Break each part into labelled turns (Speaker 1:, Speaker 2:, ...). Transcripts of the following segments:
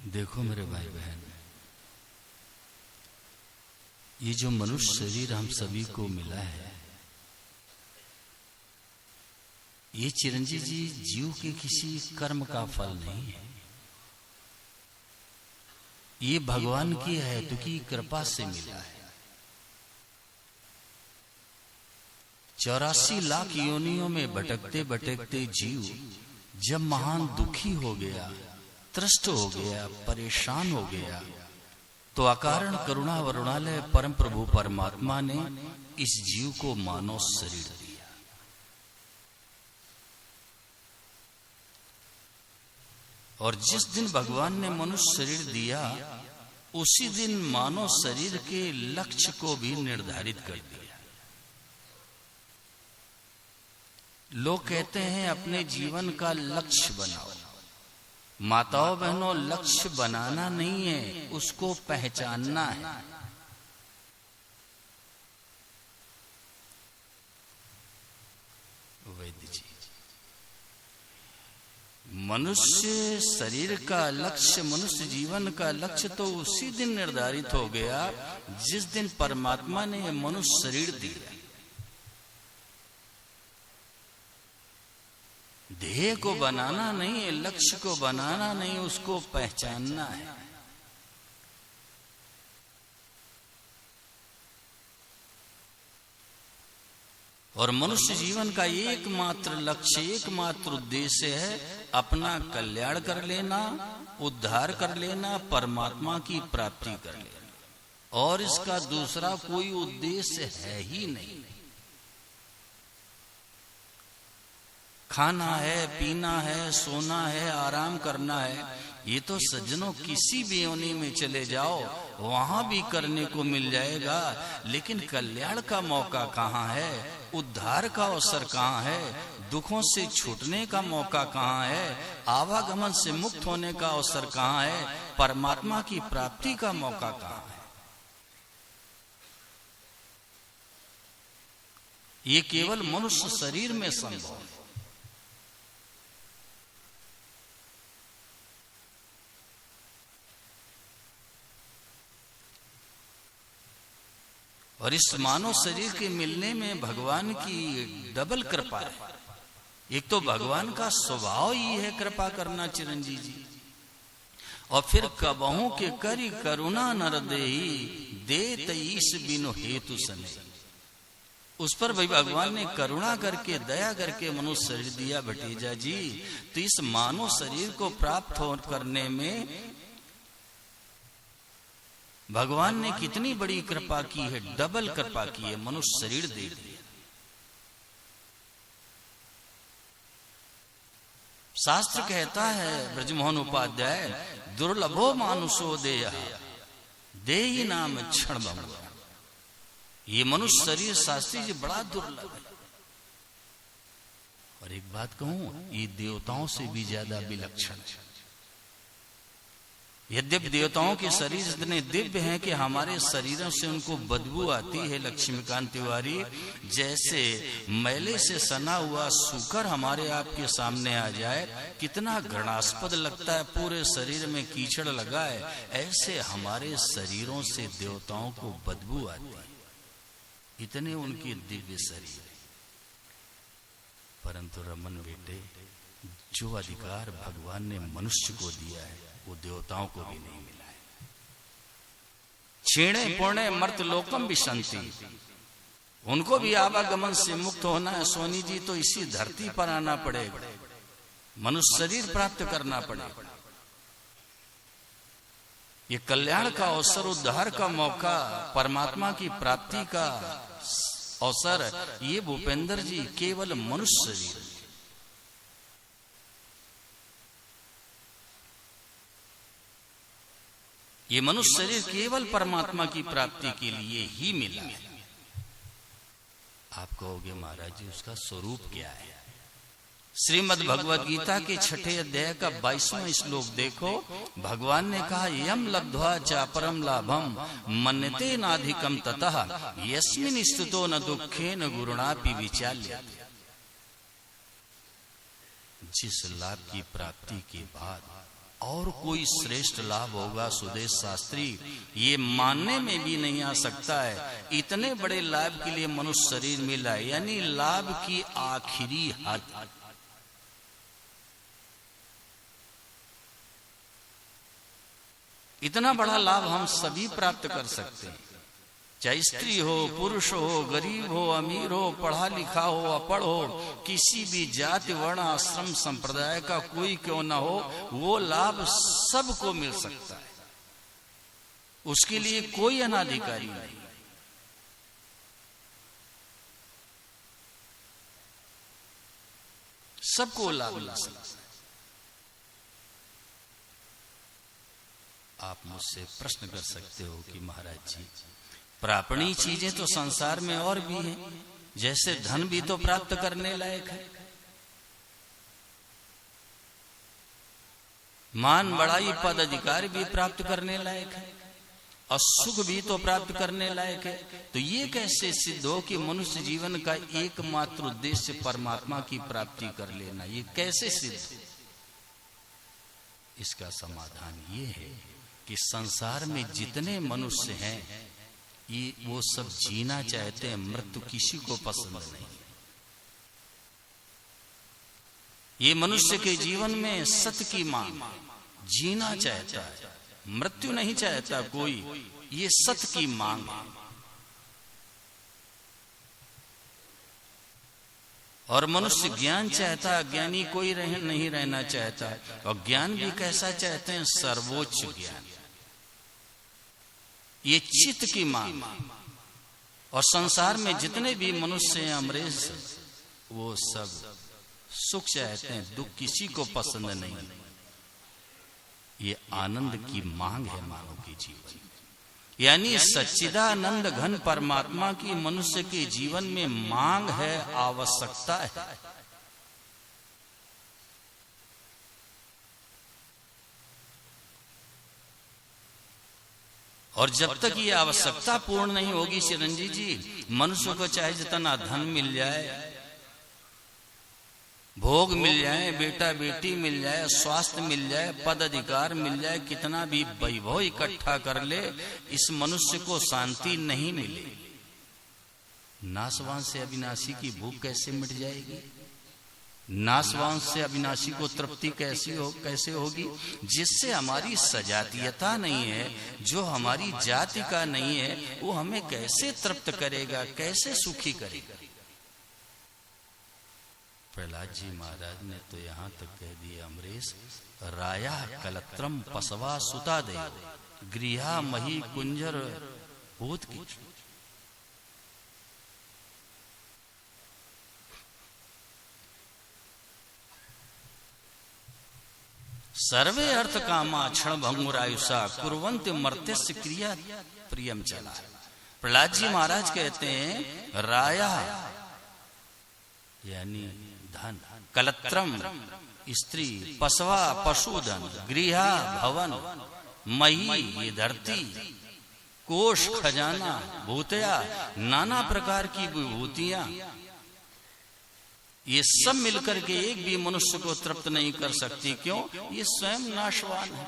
Speaker 1: देखो मेरे भाई बहन, ये जो मनुष्य शरीर हम सभी को मिला है, ये चिरंजीव जी जीव के किसी कर्म का फल नहीं है। ये भगवान की है तो की कृपा से मिला है। 84 लाख योनियों में भटकते भटकते जीव जब महान दुखी हो गया, त्रस्त हो गया, परेशान हो गया, तो अकारण करुणा वरुणालय परम प्रभु परमात्मा ने इस जीव को मानव शरीर दिया। और जिस दिन भगवान ने मनुष्य शरीर दिया, उसी दिन मानव शरीर के लक्ष्य को भी निर्धारित कर दिया। लोग कहते हैं अपने जीवन का लक्ष्य बनाओ। माताओं बहनों, लक्ष्य बनाना नहीं है, उसको पहचानना है। वैद्य जी, मनुष्य शरीर का लक्ष्य, मनुष्य जीवन का लक्ष्य तो उसी दिन निर्धारित हो गया जिस दिन परमात्मा ने मनुष्य शरीर दिया। ध्येय को बनाना नहीं है, लक्ष्य को बनाना नहीं, उसको पहचानना है। और मनुष्य जीवन का एकमात्र लक्ष्य, एकमात्र उद्देश्य है अपना कल्याण कर लेना, उद्धार कर लेना, परमात्मा की प्राप्ति कर लेना। और इसका दूसरा कोई उद्देश्य है ही नहीं। खाना है, पीना है, सोना है, आराम करना है, ये तो सज्जनों किसी भी योनि में चले जाओ वहां भी करने को मिल जाएगा। लेकिन कल्याण का मौका कहाँ है, उद्धार का अवसर कहाँ है, दुखों से छूटने का मौका कहाँ है, आवागमन से मुक्त होने का अवसर कहाँ है, परमात्मा की प्राप्ति का मौका कहाँ है। ये केवल मनुष्य शरीर में संभव है। और इस मानव शरीर के मिलने में भगवान की डबल कृपा है। एक तो भगवान का स्वभाव ही है कृपा करना चिरंजीव जी, और फिर कबहू के करी करुणा नर देही देत ईश बिनु हेतु सने। उस पर भाई भगवान ने करुणा करके, दया करके मनुष्य शरीर दिया भतीजा जी। तो इस मानव शरीर को प्राप्त हो करने में भगवान ने कितनी बड़ी कृपा की है, डबल कृपा की है, मनुष्य शरीर दे दिया। शास्त्र कहता है, ब्रजमोहन उपाध्याय, दुर्लभो मानुषो देह देही नाम क्षण बंगुआ। ये मनुष्य शरीर शास्त्री जी बड़ा दुर्लभ है। और एक बात कहूं, ये देवताओं से भी ज्यादा विलक्षण है। यद्यपि देवताओं के शरीर इतने दिव्य हैं कि हमारे शरीरों से उनको बदबू आती है। लक्ष्मीकांत तिवारी, जैसे मैले से सना हुआ सूकर हमारे आपके सामने आ जाए, कितना घृणास्पद लगता है, पूरे शरीर में कीचड़ लगा है, ऐसे हमारे शरीरों से देवताओं को बदबू आती है। इतने उनके दिव्य शरीर। परंतु रमन बेटे, जो अधिकार भगवान ने मनुष्य को दिया है वो देवताओं को भी नहीं मिला है। क्षीणे पुण्य मर्त लोकम विशंति, उनको भी आवागमन से मुक्त होना है सोनी जी, तो इसी धरती पर आना पड़ेगा, मनुष्य शरीर प्राप्त करना पड़ेगा। ये कल्याण का अवसर, उद्धार का मौका, परमात्मा की प्राप्ति का अवसर, ये भूपेंद्र जी केवल मनुष्य शरीर। ये मनुष्य शरीर केवल परमात्मा की प्राप्ति के लिए ही मिला है। आप कहोगे महाराज जी उसका स्वरूप क्या है? श्रीमद् भगवद गीता के 6 अध्याय का 22वां श्लोक देखो। भगवान ने कहा, यम लब्ध्वा चापरम लाभम मन्यते नाधिकम ततः यस्मिन् स्तुतो न दुखेन गुरुणापि विचाल्य। जिस लाभ की प्राप्ति के बाद और कोई श्रेष्ठ लाभ होगा सुदेश शास्त्री, ये मानने में भी नहीं आ सकता है। इतने बड़े लाभ के लिए मनुष्य शरीर मिला है, यानी लाभ की आखिरी हद। इतना बड़ा लाभ हम सभी प्राप्त कर सकते हैं, चाहे स्त्री हो, पुरुष हो, गरीब हो, अमीर हो, पढ़ा लिखा हो, अपढ़ हो, किसी भी जाति वर्ण आश्रम संप्रदाय का कोई क्यों ना हो, वो लाभ सबको मिल सकता है। उसके लिए कोई अनाधिकारी नहीं। सबको लाभ मिल सकता है। आप मुझसे प्रश्न कर सकते हो कि महाराज जी, प्रापणीय चीजें तो संसार में और भी हैं, जैसे धन भी तो प्राप्त करने लायक है, मान बड़ाई पद अधिकार भी प्राप्त करने लायक है, और सुख भी तो प्राप्त करने लायक है। तो ये कैसे सिद्ध हो कि मनुष्य जीवन का एकमात्र उद्देश्य परमात्मा की प्राप्ति कर लेना, ये कैसे सिद्ध? इसका समाधान ये है कि संसार में जितने मनुष्य हैं, ये वो सब जीना चाहते हैं, मृत्यु किसी को पसंद नहीं। ये मनुष्य के जीवन में सत्य की मांग, जीना चाहता है, मृत्यु नहीं चाहता कोई, ये सत्य की मांग है। और मनुष्य ज्ञान चाहता है, ज्ञानी कोई नहीं रहना चाहता। और ज्ञान भी कैसा चाहते हैं? सर्वोच्च ज्ञान, ये चित्त की मांग। और संसार में जितने भी मनुष्य हैं अमरेश, वो सब सुख चाहते हैं, दुख किसी को पसंद नहीं। ये आनंद की मांग है मानव के जीवन, यानी सच्चिदानंद घन परमात्मा की मनुष्य के जीवन में मांग है, आवश्यकता है। और जब तक ये आवश्यकता पूर्ण नहीं होगी चिरंजीव जी, मनुष्य को चाहे जितना धन मिल जाए, भोग मिल जाए, बेटा बेटी मिल जाए, स्वास्थ्य मिल जाए, पद अधिकार मिल जाए, कितना भी वैभव इकट्ठा कर ले, इस मनुष्य को शांति नहीं मिलेगी। नासवान से अविनाशी की भूख कैसे मिट जाएगी? नासवान से अविनाशी को तृप्ति कैसे होगी? जिससे हमारी सजातीयता नहीं है, जो हमारी जाति का नहीं है, वो हमें कैसे तृप्त करेगा, कैसे सुखी करेगा? प्रहलाद जी महाराज ने तो यहाँ तक कह दिया, अमरेश राया कलत्रम पसवा सुता दे गृहा मही कुंजर भूत की। सर्वे अर्थ कामा क्षण भंगुरायुषा कुर्वन्ति मर्त्यस्य क्रिया प्रियम चला। प्रहलाद जी महाराज कहते हैं, राया यानी धन, कलत्रम स्त्री, पशवा पशुधन, गृहा भवन, मही ये धरती, कोष खजाना, भूतया नाना प्रकार की विभूतियां, ये सब मिलकर के एक भी मनुष्य को तृप्त नहीं कर सकती। क्यों? ये स्वयं नाशवान है।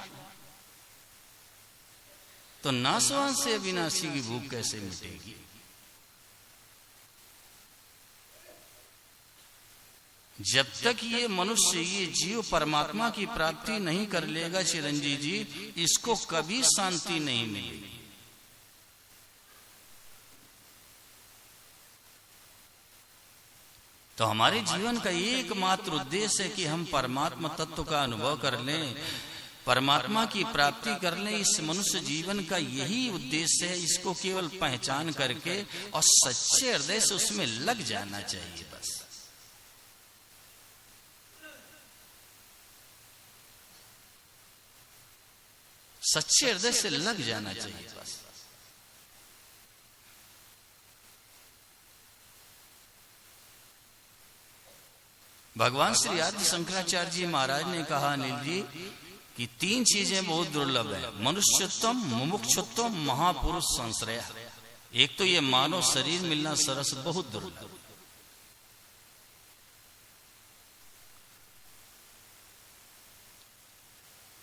Speaker 1: तो नाशवान से अविनाशी की भूख कैसे मिटेगी? जब तक ये मनुष्य, ये जीव परमात्मा की प्राप्ति नहीं कर लेगा चिरंजीव जी, इसको कभी शांति नहीं मिलेगी। तो हमारे जीवन का एकमात्र उद्देश्य है कि हम परमात्मा तत्व का अनुभव कर लें, परमात्मा की प्राप्ति कर लें। इस मनुष्य जीवन का यही उद्देश्य है। इसको केवल पहचान करके और सच्चे हृदय से उसमें लग जाना चाहिए बस। सच्चे हृदय से लग जाना चाहिए बस। भगवान श्री आदि शंकराचार्य जी महाराज ने कहा, अनिल जी, कि 3 चीजें बहुत दुर्लभ है, मनुष्योत्तम, मुमुक्षुत्तम, महापुरुष संश्रय। एक तो ये मानव शरीर मिलना सरस बहुत दुर्लभ।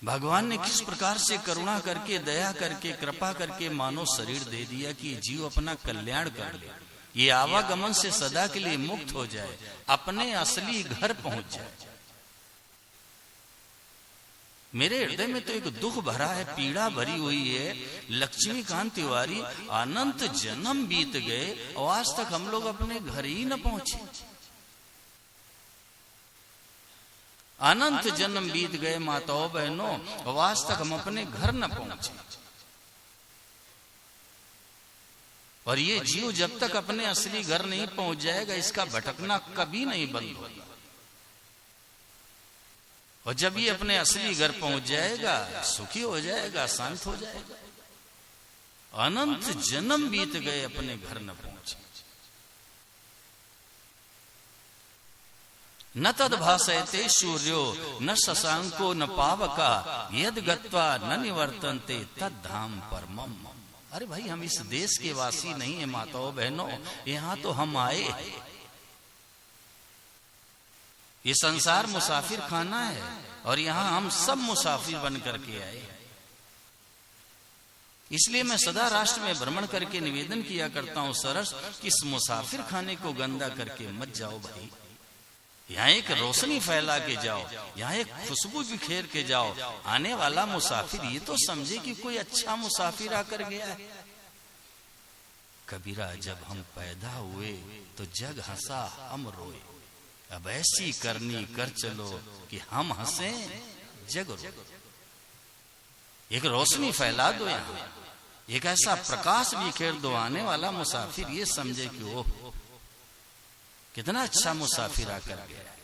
Speaker 1: भगवान ने किस प्रकार से करुणा करके, दया करके, कृपा करके मानव शरीर दे दिया कि जीव अपना कल्याण कर ले, ये आवागमन से सदा के लिए मुक्त हो जाए, अपने असली घर पहुंच जाए। मेरे हृदय में तो एक दुख भरा है, पीड़ा भरी हुई है। लक्ष्मीकांत तिवारी, अनंत जन्म बीत गए और आज तक हम लोग अपने घर ही न पहुंचे। अनंत जन्म बीत गए माताओं बहनों, और आज तक हम अपने घर न पहुंचे। और ये जीव जब तक अपने असली घर नहीं पहुंच जाएगा, इसका भटकना कभी नहीं बंद होगा। और जब ये अपने असली घर पहुंच जाएगा, सुखी हो जाएगा, शांत हो जाएगा। अनंत जन्म बीत गए, अपने घर न पहुंचे। न तद भासयते सूर्यो न शशांको न पावका यद गत्वा न निवर्तन्ते तद धाम परमम। अरे भाई, हम इस देश के वासी नहीं है माताओं बहनों, यहाँ तो हम आए। ये संसार मुसाफिर खाना है और यहाँ हम सब मुसाफिर बन करके आए। इसलिए मैं सदा राष्ट्र में भ्रमण करके निवेदन किया करता हूँ, सरस कि इस मुसाफिर खाने को गंदा करके मत जाओ भाई। यहाँ एक रोशनी फैला के जाओ, यहाँ एक खुशबू बिखेर के जाओ। आने वाला मुसाफिर ये तो समझे कि कोई अच्छा मुसाफिर आकर गया है। कबीरा, जब हम पैदा हुए तो जग हंसा हम रोए, अब ऐसी करनी कर चलो कि हम हंसे जग रोए। एक रोशनी फैला दो, यहाँ एक ऐसा प्रकाश बिखेर दो, आने वाला मुसाफिर ये समझे कि ओह, कितना अच्छा मुसाफिर आकर गया।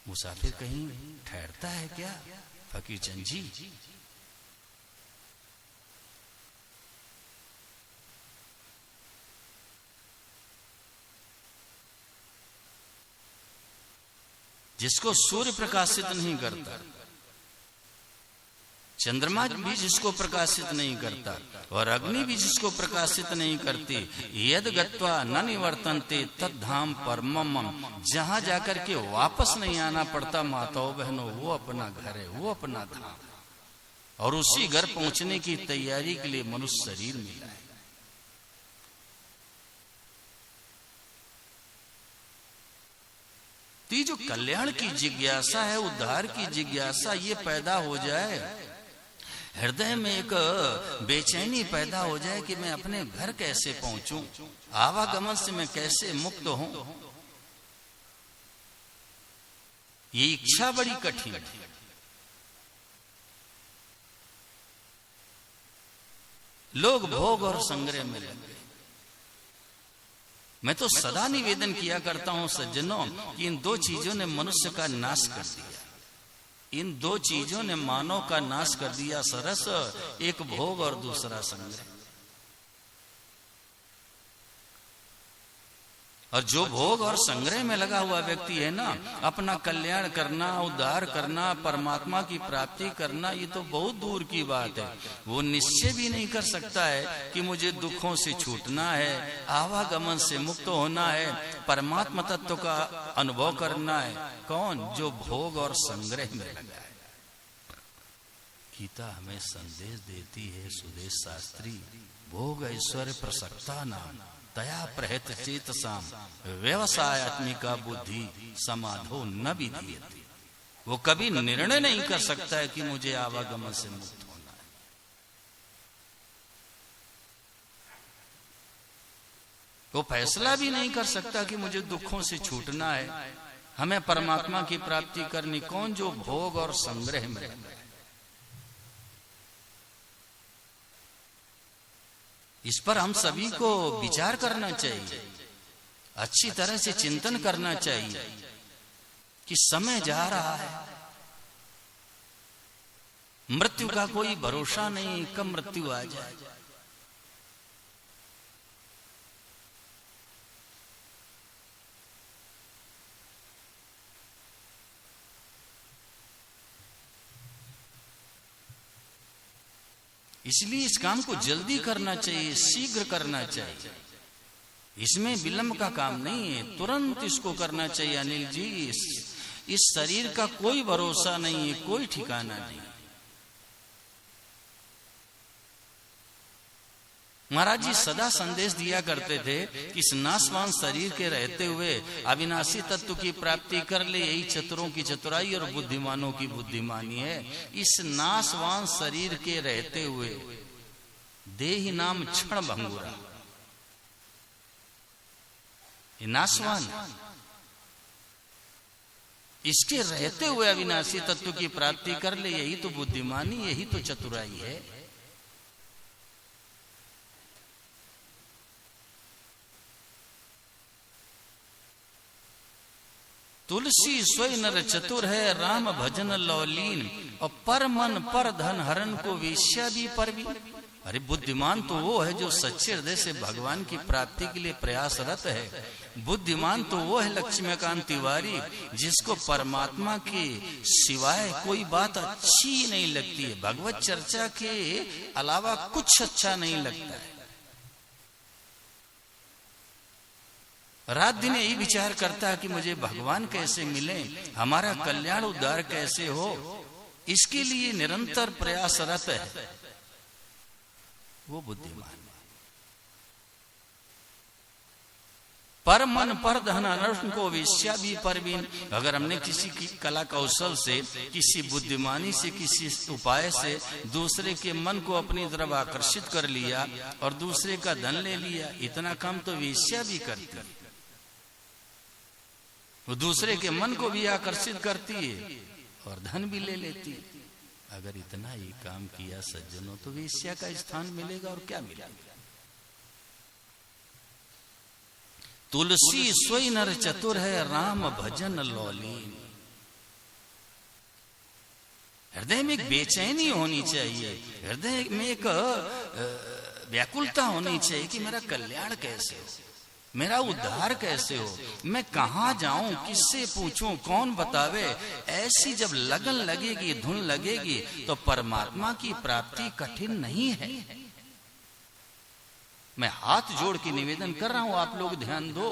Speaker 1: मुसाफिर कहीं ठहरता है क्या फकीर चंद जी? जिसको सूर्य प्रकाशित नहीं करता, चंद्रमा भी जिसको प्रकाशित नहीं करता और अग्नि भी जिसको प्रकाशित नहीं करती, यद गत्वा न निवर्तन्ते तद धाम परमम। जहां जाकर के वापस नहीं आना पड़ता माताओं बहनों, वो अपना घर है, वो अपना धाम। और उसी घर पहुंचने की तैयारी के लिए मनुष्य शरीर मिला है। तो जो कल्याण की जिज्ञासा है, उद्धार की जिज्ञासा, ये पैदा हो जाए, हृदय में एक बेचैनी पैदा हो जाए कि मैं अपने घर कैसे पहुंचूं, आवागमन से मैं कैसे मुक्त हूं। ये इच्छा बड़ी कठिन है। लोग भोग और संग्रह में लग गए। मैं तो सदा निवेदन किया करता हूं सज्जनों कि इन दो चीजों ने मनुष्य का नाश कर दिया। इन दो चीजों ने मानव का नाश कर दिया सरस, एक भोग और दूसरा संग्रह। और जो भोग और संग्रह में लगा हुआ व्यक्ति है ना, अपना कल्याण करना, उद्धार करना, परमात्मा की प्राप्ति करना, ये तो बहुत दूर की बात है। वो निश्चय भी नहीं कर सकता है कि मुझे दुखों से छूटना है, आवागमन से मुक्त होना है, परमात्मा तत्व का अनुभव करना है। कौन? जो भोग और संग्रह में लगा है। गीता हमें संदेश देती है, सुदेश शास्त्री, भोग ऐश्वर्य प्रसक्ता नाम तया प्रहत चेतसाम व्यवसायत्मिका बुद्धि समाधो न विधीयते। वो कभी निर्णय नहीं कर सकता है कि मुझे आवागमन से मुक्त होना है। वो फैसला भी नहीं कर सकता कि मुझे दुखों से छूटना है, हमें परमात्मा की प्राप्ति करनी। कौन? जो भोग और संग्रह में है। इस पर हम सभी को विचार करना चाहिए, अच्छी तरह से चिंतन करना चाहिए कि समय जा रहा है, मृत्यु का कोई भरोसा नहीं, कब मृत्यु आ जाए। इसलिए इस काम को जल्दी करना चाहिए, शीघ्र करना चाहिए। इसमें विलंब का काम नहीं है, तुरंत इसको करना चाहिए। अनिल जी, इस शरीर का कोई भरोसा नहीं है, कोई ठिकाना नहीं। महाराज जी सदा संदेश दिया करते थे कि इस नाशवान शरीर के रहते हुए अविनाशी तत्व की प्राप्ति कर ले, यही चतुरों की चतुराई और बुद्धिमानों की बुद्धिमानी है। इस नाशवान शरीर के रहते हुए देहि नाम क्षण भंगुरा, ये नाशवान, इसके रहते हुए अविनाशी तत्व की प्राप्ति कर ले, यही तो बुद्धिमानी, यही तो चतुराई है। तुलसी सोई नर चतुर है, राम भजन लौलीन, और पर मन पर धन हरण को वेश्या भी परवीन। अरे बुद्धिमान तो वो है जो सच्चे हृदय से भगवान की प्राप्ति के लिए प्रयासरत है। बुद्धिमान तो वो है लक्ष्मीकांत तिवारी जिसको परमात्मा के सिवाय कोई बात अच्छी नहीं लगती है, भगवत चर्चा के अलावा कुछ अच्छा नहीं लगता है। रात दिन यही विचार करता है कि मुझे भगवान कैसे मिले, हमारा कल्याण उद्धार कैसे हो, इसके लिए निरंतर प्रयासरत है वो बुद्धिमान। पर मन पर धन अनर्थ को वेश्या भी परवीन। अगर हमने किसी की कला कौशल से, किसी बुद्धिमानी से, किसी उपाय से दूसरे के मन को अपनी तरफ आकर्षित कर लिया और दूसरे का धन ले लिया, इतना काम तो वेश्या भी करती है। वो दूसरे के मन को भी आकर्षित करती है और धन भी ले लेती है। अगर इतना ही काम किया सज्जनों तो वेश्या का स्थान मिलेगा और क्या मिलेगा। तुलसी सोई नर चतुर है, राम भजन लौलीन। हृदय में एक बेचैनी होनी चाहिए, हृदय में एक व्याकुलता होनी चाहिए कि मेरा कल्याण कैसे हो, मेरा उद्धार कैसे हो, मैं कहां जाऊं, किससे पूछूं, कौन बतावे। ऐसी जब लगन लगेगी, धुन लगेगी, तो परमात्मा की प्राप्ति कठिन नहीं है। मैं हाथ जोड़ के निवेदन कर रहा हूं, आप लोग ध्यान दो।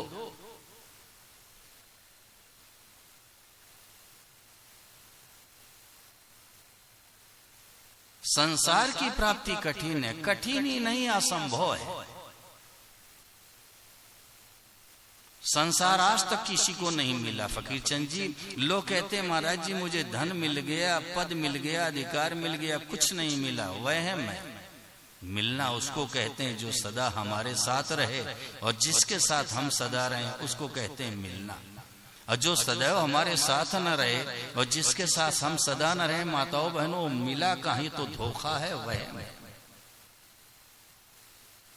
Speaker 1: संसार की प्राप्ति कठिन है, कठिन ही नहीं असंभव है। संसार आज तक किसी को नहीं मिला। फकीर चंद जी लोग कहते हैं महाराज जी मुझे धन मिल गया, पद मिल गया, अधिकार मिल गया, कुछ नहीं मिला। वहम है। मिलना उसको कहते हैं जो सदा हमारे साथ रहे, और जिसके साथ हम सदा रहे उसको कहते हैं मिलना। और जो सदैव हमारे साथ न रहे और जिसके साथ हम सदा न रहे, माताओं बहनों, मिला कहीं तो धोखा है, वहम है।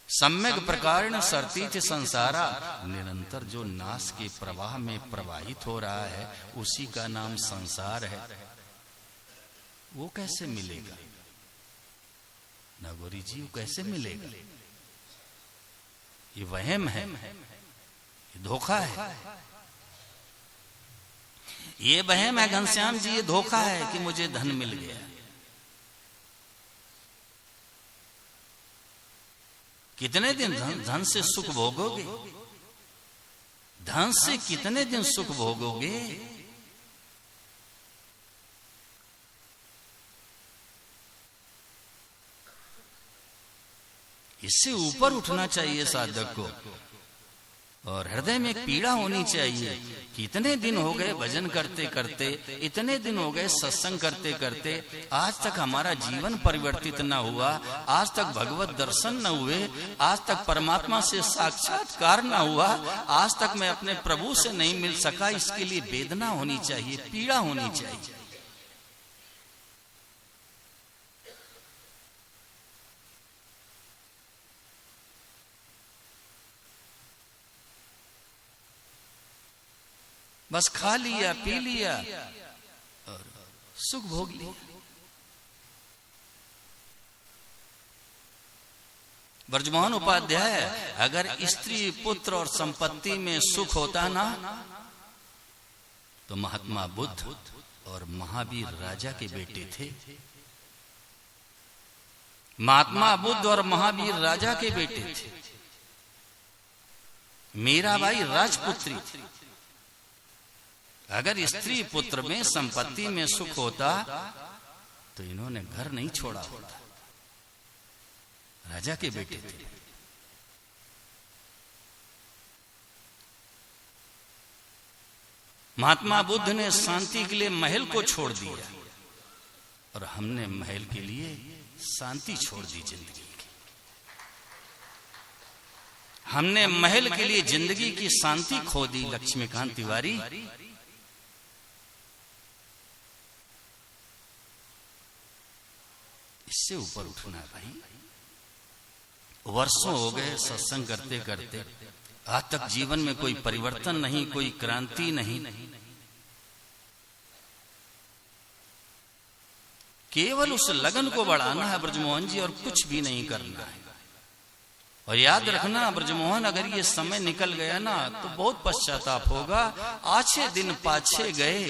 Speaker 1: सम्यक प्रकारेण सर्तीच संसारा, निरंतर जो नाश के प्रवाह में प्रवाहित हो रहा है उसी का नाम संसार है। वो कैसे मिलेगा नागौरी जी, वो कैसे मिलेगा? ये वहम है, ये धोखा है, ये वहम है घनश्याम जी, ये धोखा है कि मुझे धन मिल गया। कितने दिन धन से सुख भोगोगे? धन से कितने दिन सुख भोगोगे? इससे ऊपर उठना चाहिए साधक को, और हृदय में एक पीड़ा होनी चाहिए। कितने दिन हो गए भजन करते करते, इतने दिन हो गए सत्संग करते करते, आज तक हमारा जीवन परिवर्तित न हुआ, आज तक भगवत दर्शन न हुए, आज तक परमात्मा से साक्षात्कार न हुआ, आज तक मैं अपने प्रभु से नहीं मिल सका। इसके लिए वेदना होनी चाहिए, पीड़ा होनी चाहिए। बस खा लिया, पी लिया और सुख भोग लिया। ब्रजमोहन उपाध्याय, अगर स्त्री पुत्र और संपत्ति में सुख होता ना तो महात्मा बुद्ध और महावीर राजा के बेटे थे। महात्मा बुद्ध और महावीर राजा के बेटे थे। मीराबाई राजपुत्री थी। अगर स्त्री पुत्र में संपत्ति में सुख होता तो इन्होंने घर नहीं छोड़ा होता। राजा के बेटे थे। महात्मा बुद्ध ने शांति के लिए महल को छोड़ दिया और हमने महल के लिए शांति छोड़ दी जिंदगी की। हमने महल के लिए जिंदगी की शांति खो दी। लक्ष्मीकांत तिवारी इससे ऊपर उठना भाई। वर्षों हो गए सत्संग करते करते, आज तक जीवन में कोई परिवर्तन नहीं, कोई क्रांति नहीं। केवल उस लगन को बढ़ाना है ब्रजमोहन जी, और कुछ भी नहीं करना है। और याद रखना ब्रजमोहन, अगर ये समय निकल गया ना तो बहुत पश्चाताप होगा। आछे दिन पाछे गए,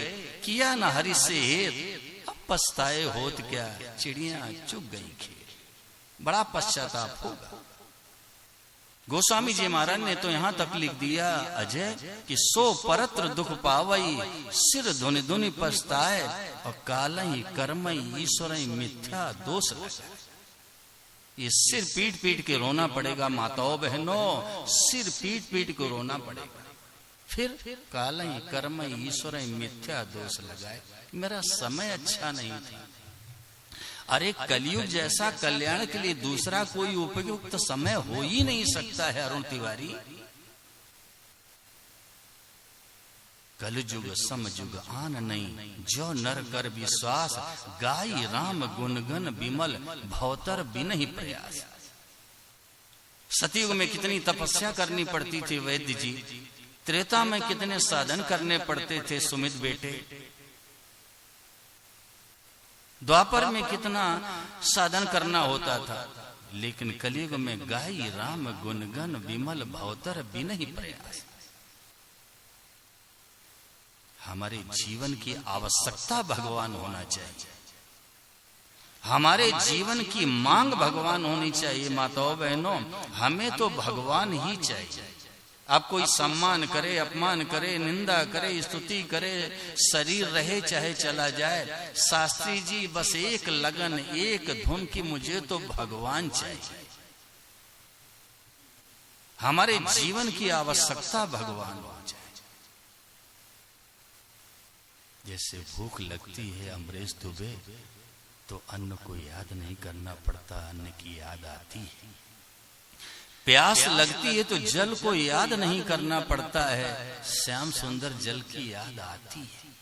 Speaker 1: किया न हरि से हेत, अब पछताए होत क्या, चिड़िया चुग गई खेत। बड़ा पश्चाताप होगा। गोस्वामी जी महाराज ने तो यहां तक लिख दिया अजय कि सो परत्र दुख पावई, सिर धुनि धुनि पछताए, और कालई कर्मई ईश्वर मिथ्या दोष लगा। ये सिर पीट पीट के रोना पड़ेगा माताओं बहनों, सिर पीट पीट के रोना पड़ेगा। फिर कालई कर्मई ईश्वर मिथ्या दोष लगाए, मेरा समय अच्छा नहीं था। अरे कलयुग जैसा कल्याण के लिए दूसरा कोई उपयुक्त समय हो ही नहीं सकता है अरुण तिवारी। कलयुग समयुग आन नहीं, जो नर कर विश्वास, गाई राम गुणगन विमल, भवतर बिनहि प्रयास। सतयुग में कितनी तपस्या करनी पड़ती थी वैद्य जी, त्रेता में कितने साधन करने पड़ते थे सुमित बेटे, द्वापर में कितना साधन करना होता था। लेकिन कलयुग में गाई राम गुणगन विमल, भवतर बिनहि प्रयास। हमारे जीवन की आवश्यकता भगवान होना चाहिए, हमारे जीवन की मांग भगवान होनी चाहिए। माताओं बहनों, हमें तो भगवान ही चाहिए। अब कोई सम्मान करे, अपमान करे, निंदा करे, स्तुति करे, शरीर रहे चाहे चला जाए, शास्त्री जी बस एक लगन एक धुन की मुझे तो भगवान चाहिए। हमारे जीवन की आवश्यकता भगवान हो जाए। जैसे भूख लगती है अमरेश दुबे, तो अन्न को याद नहीं करना पड़ता, अन्न की याद आती है। प्यास लगती है तो जल को याद नहीं करना पड़ता है, श्याम सुंदर जल की याद आती है।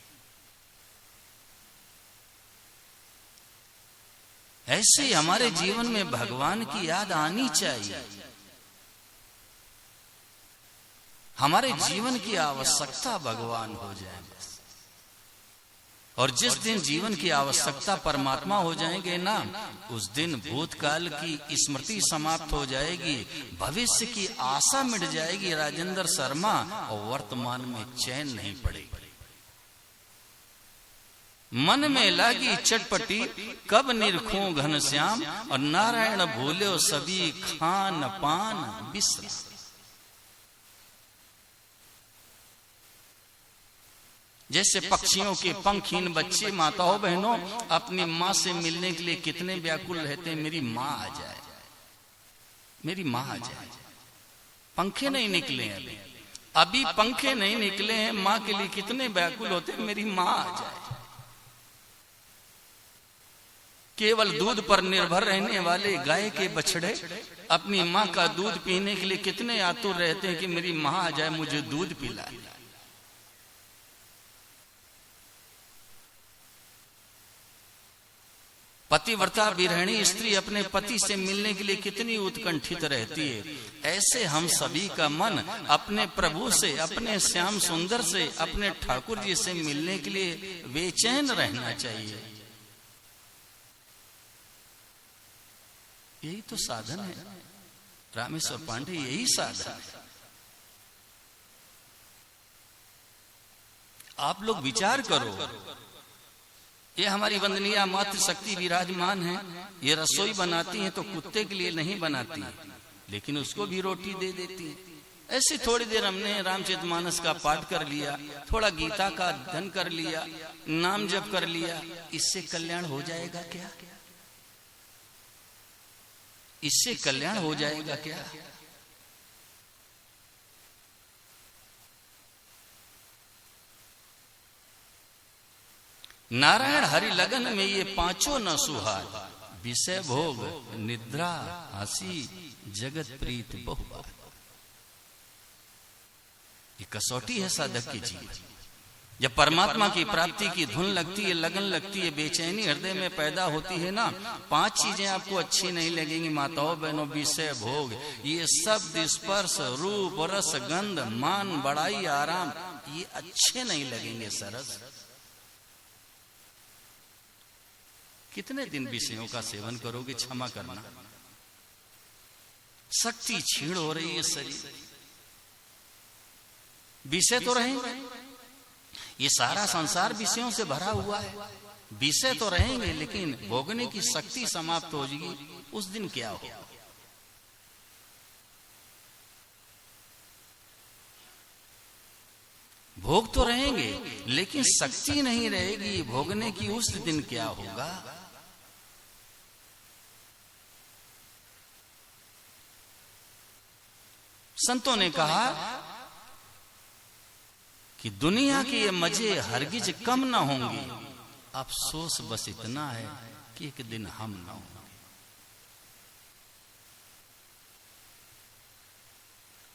Speaker 1: ऐसे हमारे जीवन में भगवान की याद आनी चाहिए। हमारे जीवन की आवश्यकता भगवान हो जाए बस। और जिस दिन जीवन की आवश्यकता परमात्मा हो जाएंगे ना, उस दिन भूतकाल की स्मृति समाप्त हो जाएगी, भविष्य की आशा मिट जाएगी राजेंद्र शर्मा, और वर्तमान में चैन नहीं पड़ेगी। मन में लागी चटपटी, कब निरखूं घनश्याम, और नारायण भूल्यो सभी खान पान विश्राम। जैसे पक्षियों के पंखहीन बच्चे माताओं बहनों अपनी माँ से मिलने के लिए कितने व्याकुल रहते हैं, मेरी माँ आ जाए, मेरी माँ आ जाए। पंखे नहीं निकले हैं अभी पंखे नहीं निकले हैं, माँ के लिए कितने व्याकुल होते हैं, मेरी माँ आ जाए। केवल दूध पर निर्भर रहने वाले गाय के बछड़े अपनी माँ का दूध पीने के लिए कितने आतुर रहते हैं कि मेरी माँ आ जाए, मुझे दूध पिलाए। पतिव्रता विरहिणी स्त्री अपने पति से मिलने के लिए कितनी उत्कंठित रहती है। ऐसे हम सभी का मन अपने प्रभु से, अपने श्याम सुंदर से, अपने ठाकुर जी से मिलने के लिए बेचैन रहना चाहिए। यही तो साधन है रामेश्वर पांडे, यही साधन है। आप लोग विचार करो, ये हमारी वंदनीय मातृशक्ति विराजमान है, ये रसोई बनाती है तो कुत्ते के लिए नहीं बनाती है, लेकिन उसको भी रोटी दे देती है। ऐसे थोड़ी देर हमने रामचरितमानस का पाठ कर लिया, थोड़ा गीता का अध्ययन कर लिया, नाम जप कर लिया, इससे कल्याण हो जाएगा क्या? इससे कल्याण हो जाएगा क्या? नारायण हरि लगन में ये पांचों न सुहाय, विषय भोग निद्रा हंसी जगत प्रीत बहु। ये कसौटी है साधक की जीवन। जब परमात्मा की प्राप्ति की धुन लगती है, लगन लगती है, बेचैनी हृदय में पैदा होती है ना, 5 चीजें आपको अच्छी नहीं लगेंगी माताओं बहनों। विषय भोग, ये शब्द स्पर्श रूप रस गंध मान बड़ाई आराम, ये अच्छे नहीं लगेंगे सरस। कितने दिन विषयों का सेवन करोगे? क्षमा करना, शक्ति क्षीण हो रही है शरीर। विषय तो रहेंगे, ये सारा संसार विषयों से भरा हुआ है। विषय तो रहेंगे लेकिन भोगने की शक्ति समाप्त हो जाएगी। उस दिन क्या हो? भोग तो रहेंगे लेकिन शक्ति नहीं रहेगी भोगने की। उस दिन क्या होगा? संतों ने कहा कि दुनिया के ये मजे हरगिज कम ना होंगे, अफसोस बस इतना है कि एक दिन हम ना होंगे।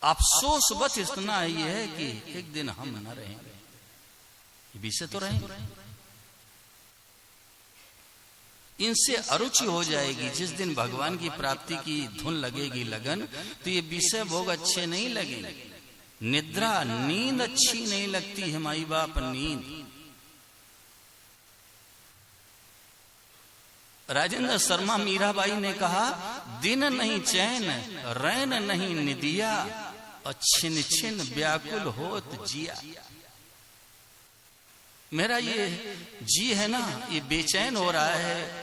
Speaker 1: अफसोस बस इतना ही है कि एक दिन हम न रहेंगे। ये विषय तो रहेंगे, इनसे अरुचि हो जाएगी। जिस दिन भगवान की प्राप्ति की धुन लगेगी लगन, तो ये विषय भोग अच्छे नहीं लगेंगे। निद्रा नींद अच्छी नहीं लगती है माई बाप नींद। राजेंद्र शर्मा मीराबाई ने कहा, दिन नहीं चैन रैन नहीं निदिया, और छिन छिन व्याकुल होत जिया। मेरा ये जी है ना, ये बेचैन हो रहा है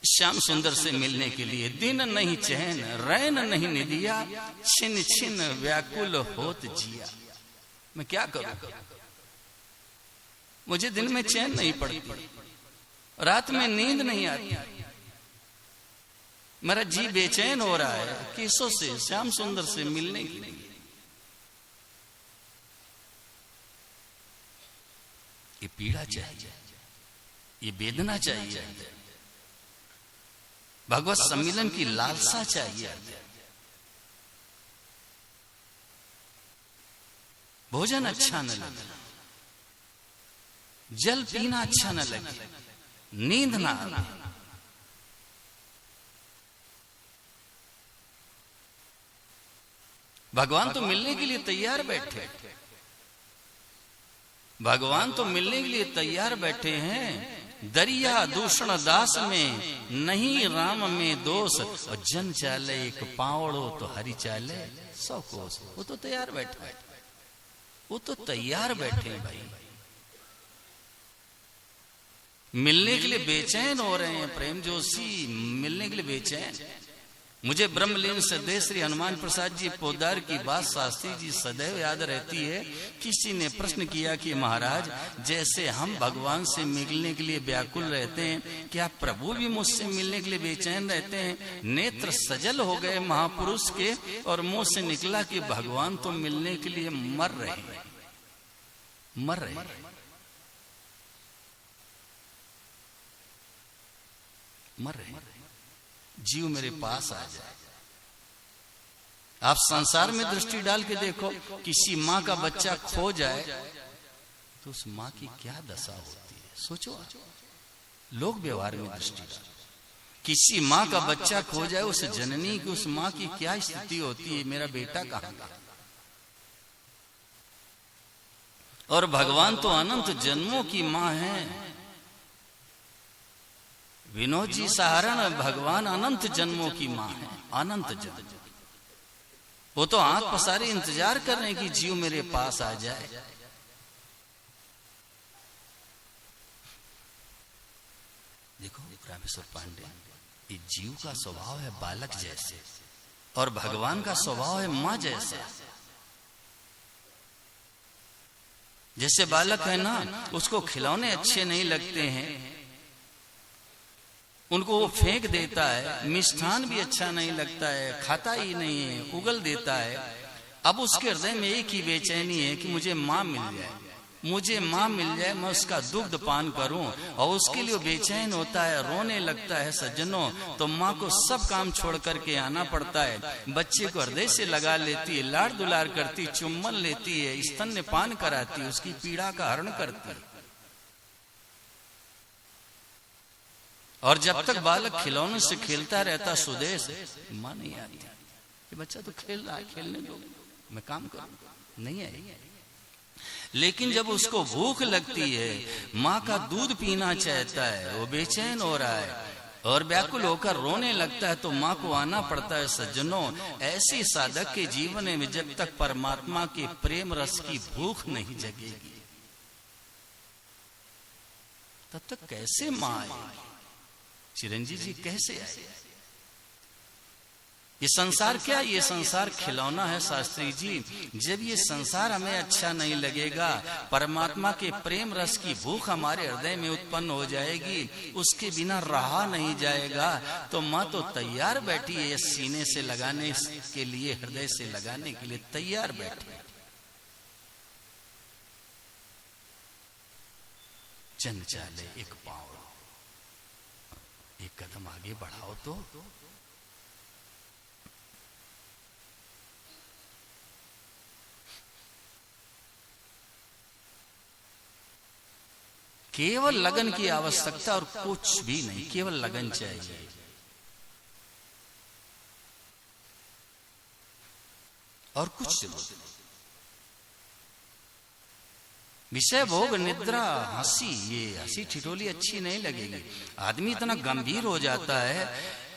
Speaker 1: श्याम सुंदर से मिलने के लिए। दिन नहीं चैन रैन नहीं निदिया, छिन छिन व्याकुल होत जिया। मैं क्या करूं? मुझे दिन में चैन नहीं पड़ती, रात में नींद नहीं आती। मेरा जी बेचैन हो रहा है किसों से? श्याम सुंदर से मिलने के लिए। ये पीड़ा चाहिए, ये वेदना चाहिए, भगवत सम्मिलन की लालसा चाहिए। भोजन अच्छा न लगे, जल पीना अच्छा न लगे, नींद ना आए। भगवान तो मिलने के लिए तैयार बैठे, भगवान तो मिलने के लिए तैयार बैठे हैं। दरिया दूषण दास में नहीं राम में दोष, और जन चाले एक पावड़ो तो हरि चाले 100 कोस। वो तो तैयार बैठा है, वो तो तैयार बैठे हैं भाई। मिलने के लिए बेचैन हो रहे हैं। प्रेम जोशी मिलने के लिए बेचैन। मुझे ब्रह्मलीन सदैव श्री हनुमान प्रसाद जी पोदार की बात शास्त्री जी सदैव याद रहती है। किसी ने प्रश्न किया कि महाराज, जैसे हम भगवान से मिलने के लिए व्याकुल रहते हैं, क्या प्रभु भी मुझसे मिलने के लिए बेचैन रहते हैं? नेत्र सजल हो गए महापुरुष के, और मुंह से निकला कि भगवान तो मिलने के लिए मर रहे हैं, मर रहे हैं, मर रहे हैं। जीव मेरे पास आ जाए। आप संसार में दृष्टि डाल के देखो, किसी माँ का बच्चा खो जाए तो उस माँ की क्या दशा होती है, सोचो। लोग व्यवहार में दृष्टि डाल, किसी माँ का बच्चा खो जाए, उस जननी की, उस माँ की क्या स्थिति होती है, मेरा बेटा कहाँ गया। और भगवान तो अनंत जन्मों की माँ है। विनोद जी सहारण, भगवान अनंत जन्मों की माँ है, अनंत जन्म। वो तो आंख पसारे इंतजार कर रहे हैं कि जीव मेरे पास आ जाए। देखो रामेश्वर पांडे, ये जीव का स्वभाव है बालक जैसे, और भगवान का स्वभाव है माँ जैसे। जैसे बालक है ना, उसको खिलौने अच्छे नहीं लगते हैं, उनको वो फेंक देता है, मिष्ठान भी अच्छा नहीं लगता है, खाता ही नहीं है, उगल देता है। अब उसके हृदय में एक ही बेचैनी है कि मुझे माँ मिल जाए, मुझे माँ मिल जाए, मैं उसका दुग्ध पान करूं। और उसके लिए बेचैन होता है, रोने लगता है सज्जनों। तो माँ को सब काम छोड़ करके आना पड़ता है, बच्चे को हृदय से लगा लेती है, लाड़ दुलार करती, चुम्बन लेती है, स्तन्यपान कराती है, उसकी पीड़ा का हरण करती है। और जब तक बालक खिलौनों से खेलता रहता सुदेश, माँ नहीं आती कि बच्चा तो खेल रहा है, खेलने दो, मैं काम करूं, नहीं आई। लेकिन जब उसको भूख लगती है, माँ का दूध पीना चाहता है, वो बेचैन हो रहा है और व्याकुल होकर रोने लगता है, तो माँ को आना पड़ता है। सज्जनों, ऐसी साधक के जीवन में जब तक परमात्मा के प्रेम रस की भूख नहीं जगेगी, तब तक कैसे माँ आएगी? चिरंजीव जी कैसे आए? ये संसार क्या? ये संसार खिलौना है शास्त्री जी। जब ये संसार हमें अच्छा नहीं लगेगा, परमात्मा के प्रेम रस की भूख हमारे हृदय में उत्पन्न हो जाएगी, उसके बिना रहा नहीं जाएगा। तो माँ तो तैयार बैठी है सीने से लगाने के लिए, हृदय से लगाने के लिए तैयार बैठी है। चंद चाले एक पाँव, एक कदम आगे बढ़ाओ तो केवल लगन की आवश्यकता और कुछ भी नहीं, केवल लगन चाहिए। और कुछ नहीं। विषय भोग निद्रा हंसी, ये हंसी ठिठोली अच्छी नहीं लगेगी। आदमी इतना गंभीर हो जाता है,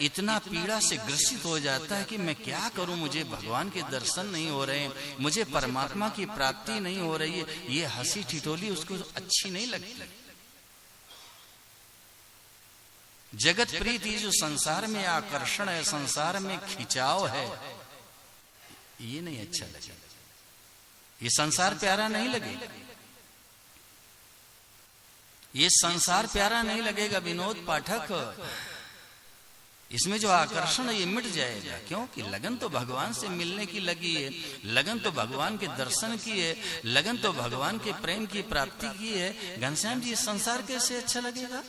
Speaker 1: इतना पीड़ा से ग्रसित हो जाता है कि मैं क्या करूं, मुझे भगवान के दर्शन नहीं हो रहे हैं, मुझे परमात्मा की प्राप्ति नहीं हो रही है। ये हंसी ठिठोली उसको अच्छी नहीं लगती। जगत प्रीति, जो संसार में आकर्षण है, संसार में खिंचाव है, ये नहीं अच्छा लगे। ये संसार प्यारा नहीं लगेगा, ये संसार प्यारा नहीं लगेगा विनोद पाठक। इसमें जो आकर्षण है ये मिट जाएगा। क्योंकि लगन तो भगवान से मिलने की लगी है, लगन तो भगवान के दर्शन की है, लगन तो भगवान के प्रेम की प्राप्ति की है। घनश्याम जी, संसार कैसे अच्छा लगेगा?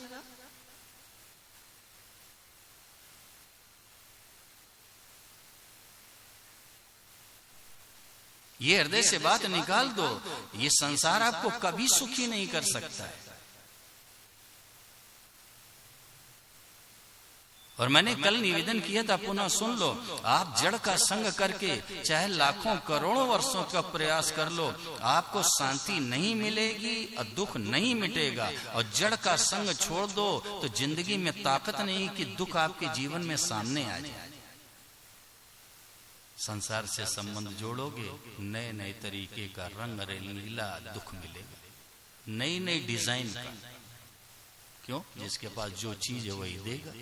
Speaker 1: ये हृदय से बात निकाल दो, ये संसार आपको कभी सुखी नहीं कर सकता है। और मैंने कल निवेदन किया था, पुनः सुन लो। आप जड़ का संग करके चाहे लाखों करोड़ों वर्षों का प्रयास कर लो, आपको शांति नहीं मिलेगी और दुख नहीं मिटेगा। और जड़ का संग छोड़ दो तो जिंदगी में ताकत नहीं कि दुख आपके जीवन में सामने आ जाए। संसार से संबंध जोड़ोगे, नए नए तरीके का रंग रंगीला दुख मिलेगा, नई नई डिजाइन का। क्यों? जिसके पास जो चीज है वही देगा।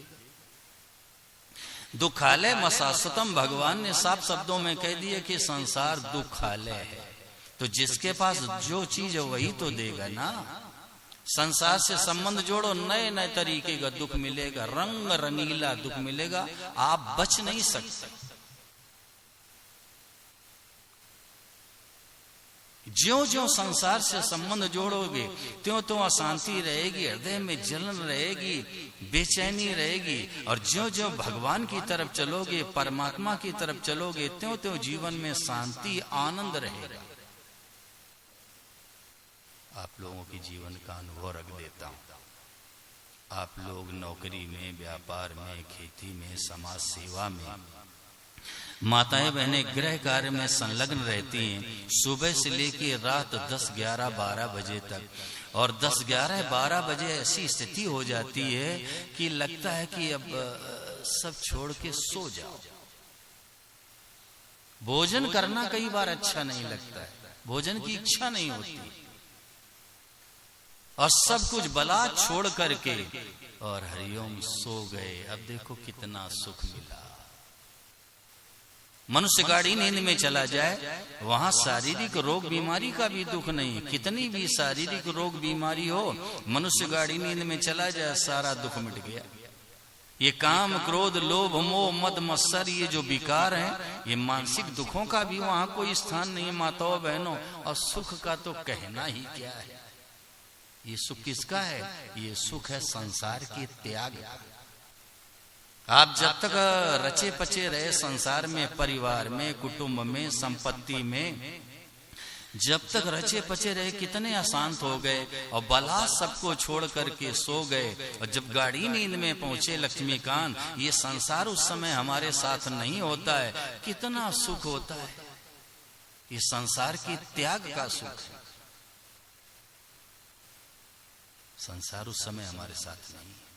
Speaker 1: दुखालय मशाश्वतम, भगवान ने साफ शब्दों में कह दिया कि संसार दुखालय है। तो जिसके पास जो चीज है वही तो देगा ना। संसार से संबंध जोड़ो, नए नए तरीके का दुख मिलेगा, रंग रंगीला दुख मिलेगा, आप बच नहीं सकते। ज्यों ज्यों संसार से संबंध जोड़ोगे त्यों त्यों अशांति रहेगी, हृदय में जलन रहेगी, बेचैनी रहेगी। और ज्यों ज्यों भगवान की तरफ चलोगे, परमात्मा की तरफ चलोगे, त्यों त्यों जीवन में शांति आनंद रहेगा। आप लोगों के जीवन का अनुभव रख देता हूं। आप लोग नौकरी में, व्यापार में, खेती में, समाज सेवा में, माताएं बहनें गृह कार्य में संलग्न रहती हैं, सुबह से लेकर रात 10, 11, 12 बजे तक। और 10, 11, 12 बजे ऐसी स्थिति हो जाती है कि लगता है कि अब सब छोड़ के सो जाओ। भोजन करना कई बार अच्छा नहीं लगता है, भोजन की इच्छा नहीं होती, और सब कुछ बला छोड़ करके और हरिओम सो गए। अब देखो कितना सुख मिला। मनुष्य गाढ़ी नींद में चला जाए, वहां शारीरिक रोग बीमारी का भी दुख नहीं। कितनी भी शारीरिक रोग बीमारी हो, मनुष्य गाढ़ी नींद में चला जाए, सारा दुख मिट गया। ये काम, क्रोध, लोभ, मोह, मद, मत्सर, ये जो विकार हैं, ये मानसिक दुखों का भी वहां कोई स्थान नहीं है माताओं बहनों। और सुख का तो कहना ही क्या है। ये सुख किसका है? ये सुख है संसार के त्याग का। आप जब तक रचे पचे रहे संसार में, परिवार में, कुटुंब में, संपत्ति में, जब तक रचे पचे रहे, कितने अशांत हो गए और बला सबको छोड़ करके सो गए। और जब गाढ़ी नींद में पहुंचे लक्ष्मीकांत, ये संसार उस समय हमारे साथ नहीं होता है, कितना सुख होता है। ये संसार के त्याग का सुख है। संसार उस समय हमारे साथ नहीं है।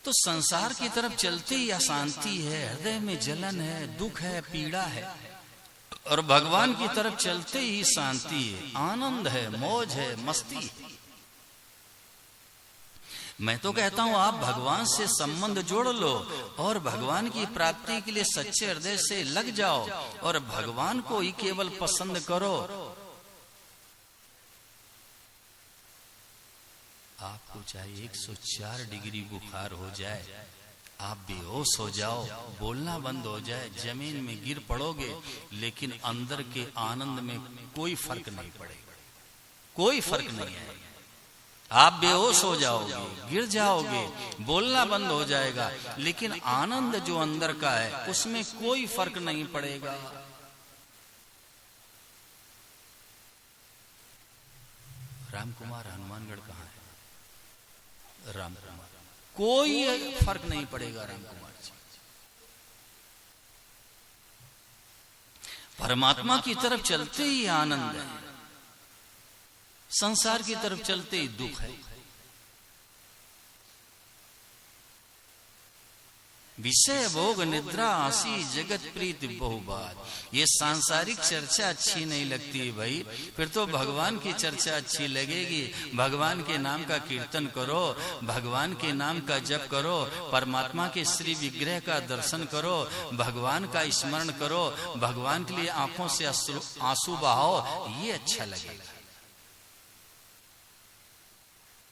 Speaker 1: तो संसार की तरफ चलते ही अशांति है, हृदय में जलन है, दुख है, पीड़ा है। और भगवान की तरफ चलते ही शांति है, आनंद है, मौज है, मस्ती है। मैं तो कहता हूं आप भगवान से संबंध जोड़ लो और भगवान की प्राप्ति के लिए सच्चे हृदय से लग जाओ और भगवान को ही केवल पसंद करो। आपको चाहे 104 डिग्री बुखार हो जाए, आप बेहोश हो जाओ, बोलना बंद हो जाए, जमीन में गिर पड़ोगे, लेकिन अंदर के आनंद में कोई फर्क नहीं पड़ेगा, कोई फर्क नहीं है। आप बेहोश हो जाओगे, गिर जाओगे, बोलना बंद हो जाएगा, लेकिन आनंद जो अंदर का है उसमें कोई फर्क नहीं पड़ेगा। रामकुमार हनुमानगढ़ कहाँ है? राम कुमार, कोई फर्क नहीं पड़ेगा रामकुमार जी। परमात्मा की तरफ चलते ही आनंद है, संसार की तरफ चलते ही दुख है। विषय भोग निद्रा आसी जगत प्रीति बहुबात। ये सांसारिक चर्चा अच्छी नहीं लगती भाई, फिर तो भगवान की चर्चा अच्छी लगेगी। भगवान के नाम का कीर्तन करो, भगवान के नाम का जप करो, परमात्मा के श्री विग्रह का दर्शन करो, भगवान का स्मरण करो, भगवान के लिए आंखों से आंसू बहाओ, ये अच्छा लगेगा,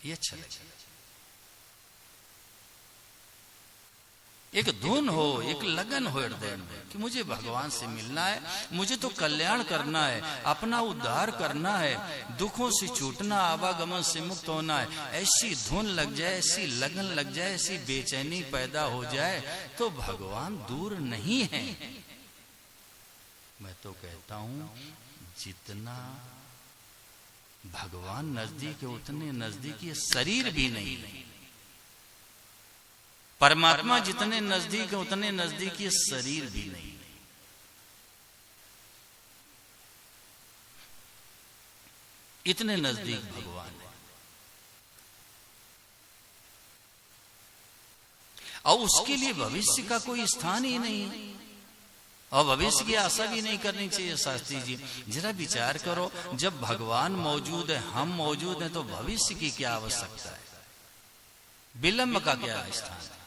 Speaker 1: ये अच्छा लगेगा। एक धुन हो, एक लगन हो हृदय में कि मुझे भगवान से मिलना है, मुझे तो कल्याण करना है, अपना उद्धार करना है, दुखों से छूटना, आवागमन से मुक्त होना है। ऐसी धुन लग जाए, ऐसी लगन लग जाए, ऐसी बेचैनी पैदा हो जाए, तो भगवान दूर नहीं है। मैं तो कहता हूं जितना भगवान नजदीक है उतने नजदीक ये शरीर भी नहीं है। परमात्मा जितने नजदीक है उतने नजदीक ये शरीर भी नहीं। इतने नजदीक भगवान है। और उसके लिए भविष्य का कोई स्थान ही नहीं और भविष्य की आशा भी नहीं करनी चाहिए। शास्त्री जी जरा विचार करो, जब भगवान मौजूद है, हम मौजूद हैं, तो भविष्य की क्या आवश्यकता है? विलंब का क्या स्थान है?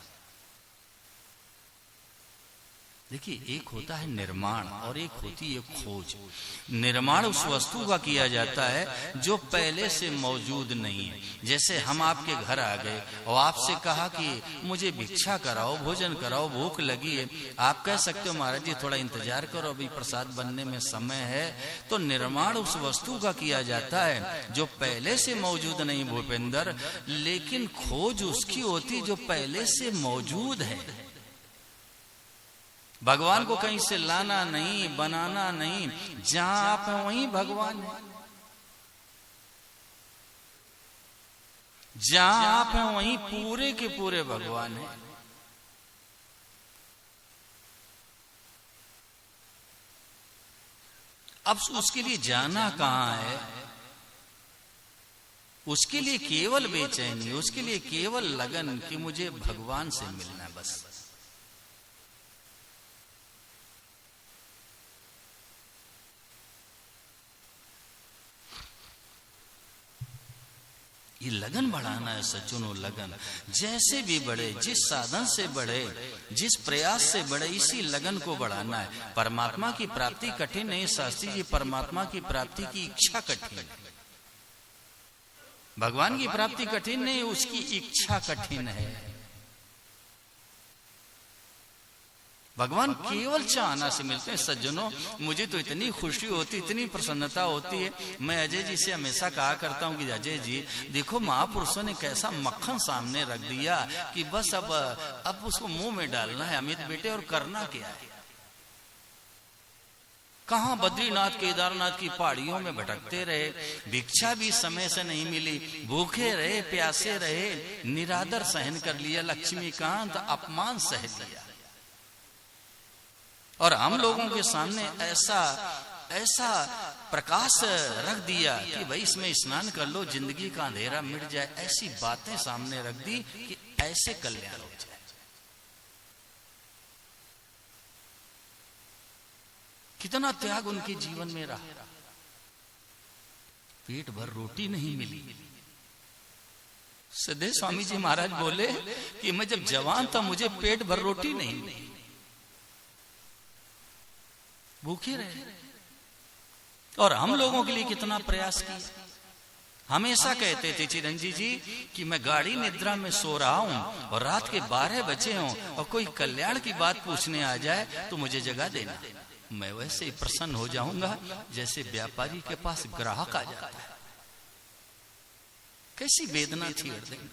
Speaker 1: देखिए, एक होता है निर्माण और एक होती है खोज। निर्माण उस वस्तु का किया जाता है जो पहले से मौजूद नहीं है। जैसे हम आपके घर आ गए और आपसे कहा कि मुझे भिक्षा कराओ, भोजन कराओ, भूख लगी है। आप कह सकते हो महाराज जी थोड़ा इंतजार करो, अभी प्रसाद बनने में समय है। तो निर्माण उस वस्तु का किया जाता है जो पहले से मौजूद नहीं भूपेंद्र, लेकिन खोज उसकी होती जो पहले से मौजूद है। भगवान को कहीं से लाना नहीं, बनाना नहीं, जहां आप हैं वहीं भगवान है। जहां आप हैं वहीं पूरे के पूरे भगवान है। अब उसके लिए जाना कहां है? उसके लिए केवल बेचैनी, उसके लिए केवल लगन कि मुझे भगवान से मिलना है बस। ये लगन बढ़ाना है सज्जनों, लगन। जैसे भी बढ़े, जिस साधन से बढ़े, जिस प्रयास से बढ़े, इसी लगन को बढ़ाना है। परमात्मा की प्राप्ति कठिन नहीं शास्त्री जी, परमात्मा की प्राप्ति की इच्छा कठिन है। भगवान की प्राप्ति कठिन नहीं, उसकी इच्छा कठिन है। भगवान केवल चाहना से मिलते हैं सज्जनों। मुझे तो इतनी खुशी होती, इतनी प्रसन्नता होती है। मैं अजय जी से हमेशा कहा करता हूं कि अजय जी देखो, महापुरुषों ने कैसा मक्खन सामने रख दिया कि बस अब उसको मुंह में डालना है अमित बेटे, और करना क्या है। कहां बद्रीनाथ केदारनाथ की पहाड़ियों में भटकते रहे, भिक्षा भी समय से नहीं मिली, भूखे रहे, प्यासे रहे, निरादर सहन कर लिया, लक्ष्मीकांत अपमान सह लिया। और हम लोगों के सामने ऐसा प्रकाश रख दिया कि भाई इसमें स्नान कर लो, जिंदगी का अंधेरा मिट जाए। ऐसी बातें सामने रख दी कि ऐसे कल्याण हो जाए। कितना त्याग उनके जीवन में रहा। पेट भर रोटी नहीं मिली। सिद्धेश्वर स्वामी जी महाराज बोले कि मैं जब जवान था मुझे पेट भर रोटी नहीं मिली, भूखे रहे। और हम लोगों के लिए कितना प्रयास किया। हमेशा कहते थे चिरंजीव जी कि मैं गाड़ी निद्रा में सो रहा हूं और रात के 12 बजे हों और कोई कल्याण की बात पूछने आ जाए तो मुझे जगा देना। मैं वैसे ही प्रसन्न हो जाऊंगा जैसे व्यापारी के पास ग्राहक आ जाता है। कैसी वेदना थी हृदय में,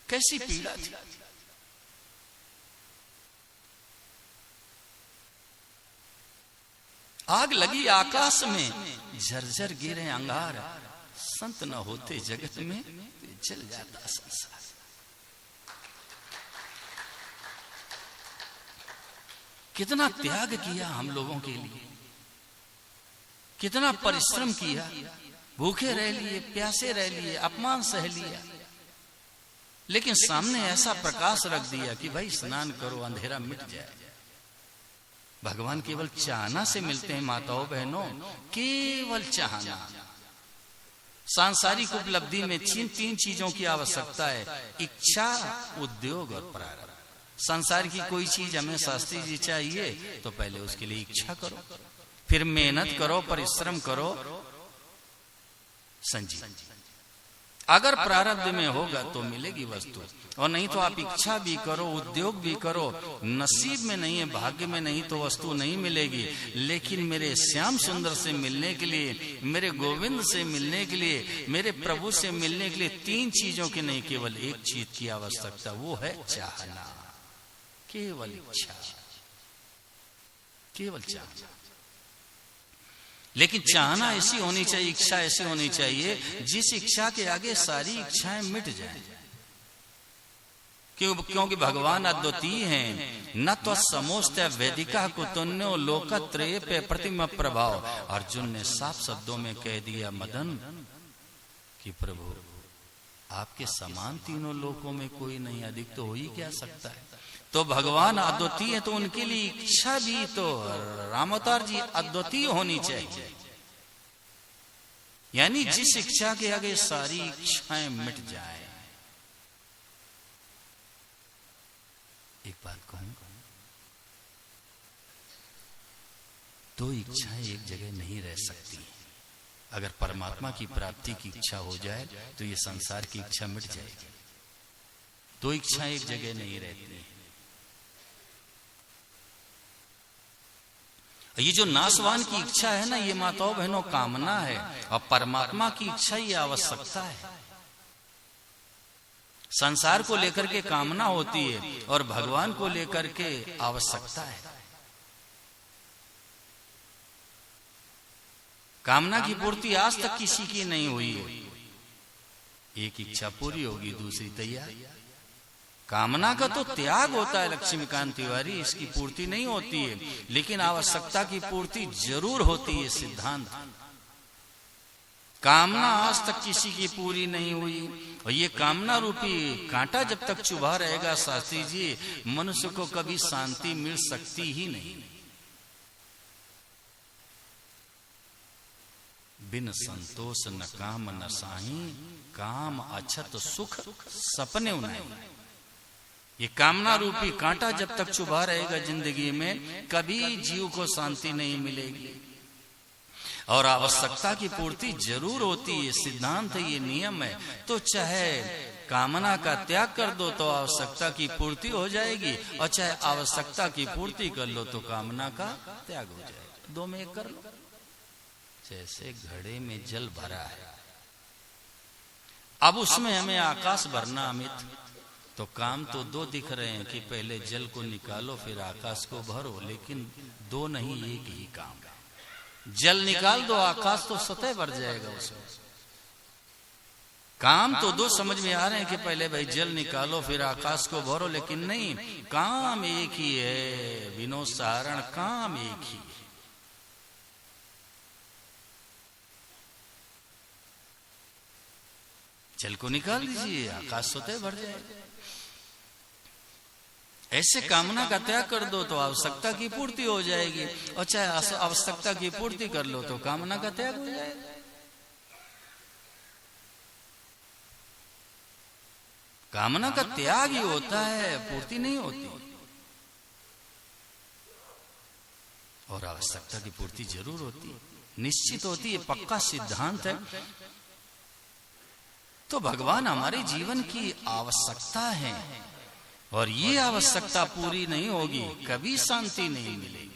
Speaker 1: कैसी पीड़ा थी। आग लगी आकाश में, झरझर गिरे अंगार, संत न होते जगत में जल जाता संसार। कितना त्याग किया हम लोगों के लिए, कितना परिश्रम किया, भूखे रह लिए, प्यासे रह लिए, अपमान सह लिया, लेकिन सामने ऐसा प्रकाश रख दिया कि भाई स्नान करो, अंधेरा मिट जाए। भगवान केवल चाहना से मिलते हैं माताओं बहनों, केवल चाहना। सांसारिक उपलब्धि में तीन चीजों की आवश्यकता है, इच्छा, उद्योग और प्रारब्ध। संसार की कोई चीज हमें शास्त्री जी चाहिए तो पहले उसके लिए इच्छा करो, फिर मेहनत करो, परिश्रम करो, संजीव। अगर प्रारब्ध में होगा तो मिलेगी वस्तु, और नहीं तो आप इच्छा भी करो, उद्योग भी करो, नसीब में नहीं है, भाग्य में नहीं तो वस्तु नहीं मिलेगी। लेकिन मेरे श्याम सुंदर से मिलने के लिए, मेरे गोविंद से मिलने के लिए, मेरे प्रभु से मिलने के लिए 3 चीजों की नहीं, केवल एक चीज की आवश्यकता, वो है चाहना। केवल इच्छा, केवल चाहना। लेकिन चाहना ऐसी होनी चाहिए, इच्छा ऐसी होनी चाहिए जिस इच्छा के आगे सारी इच्छाएं मिट जाएं। क्योंकि भगवान अद्वितीय हैं। न तो समोस्त वेदिका कुतुन्यो लोकत्रय पे प्रतिमा प्रभाव। अर्जुन ने साफ शब्दों में कह दिया मदन कि प्रभु आपके समान तीनों लोकों में कोई नहीं, अधिक तो हो ही क्या सकता है। तो भगवान अद्वितीय है तो उनके लिए इच्छा भी तो रामअवतार जी अद्वितीय होनी चाहिए। यानी जिस इच्छा के आगे सारी इच्छाएं मिट जाए। एक बात कहूं, 2 इच्छाएं एक जगह नहीं रह सकती। अगर परमात्मा की प्राप्ति की इच्छा हो जाए तो ये संसार की इच्छा मिट जाएगी। 2 इच्छाएं एक जगह नहीं रहती। ये जो नाशवान की इच्छा है ना, ये माताओं बहनों कामना है, और परमात्मा की इच्छा ये आवश्यकता है। संसार को लेकर के कामना होती है और भगवान को लेकर के आवश्यकता है। कामना की पूर्ति आज तक किसी की नहीं हुई है। एक इच्छा पूरी होगी, दूसरी तैयार। कामना का तो त्याग होता है लक्ष्मीकांत तिवारी, इसकी पूर्ति नहीं होती है, लेकिन आवश्यकता की पूर्ति जरूर होती है। सिद्धांत, कामना आज तक किसी की पूरी नहीं हुई, और ये कामना रूपी कांटा जब तक चुभा रहेगा शास्त्री जी, मनुष्य को कभी शांति मिल सकती ही नहीं। बिन संतोष न काम न साही, काम अछत सुख सपने नहीं। ये कामना रूपी कांटा जब तक चुभा रहेगा जिंदगी में, कभी जीव को शांति नहीं मिलेगी। और आवश्यकता की पूर्ति जरूर होती है, सिद्धांत है, ये नियम है। तो चाहे कामना का त्याग कर दो तो आवश्यकता की पूर्ति हो जाएगी, और चाहे आवश्यकता की पूर्ति कर लो तो कामना का त्याग हो जाएगा। दो में एक कर लो। जैसे घड़े में जल भरा है, अब उसमें हमें आकाश भरना अमित, तो काम तो दो दिख रहे हैं कि पहले जल को निकालो फिर आकाश को भरो, लेकिन दो नहीं, एक ही काम है। जल निकाल दो, आकाश तो सतह भर जाएगा उसमें। काम तो दो समझ में आ रहे हैं कि पहले भाई जल निकालो फिर आकाश को भरो, लेकिन नहीं, काम एक ही है विनोद सहारण, काम एक ही है। जल को निकाल दीजिए, आकाश सतह भर जाएगा। ऐसे कामना का त्याग कर दो तो आवश्यकता की पूर्ति हो जाएगी, और चाहे आवश्यकता की पूर्ति कर लो तो कामना का त्याग हो जाएगा। कामना का त्याग ही होता है, पूर्ति नहीं होती। और आवश्यकता की पूर्ति जरूर होती है, निश्चित होती है, पक्का सिद्धांत है। तो भगवान हमारे जीवन की आवश्यकता है, और ये आवश्यकता पूरी नहीं होगी कभी शांति नहीं मिलेगी।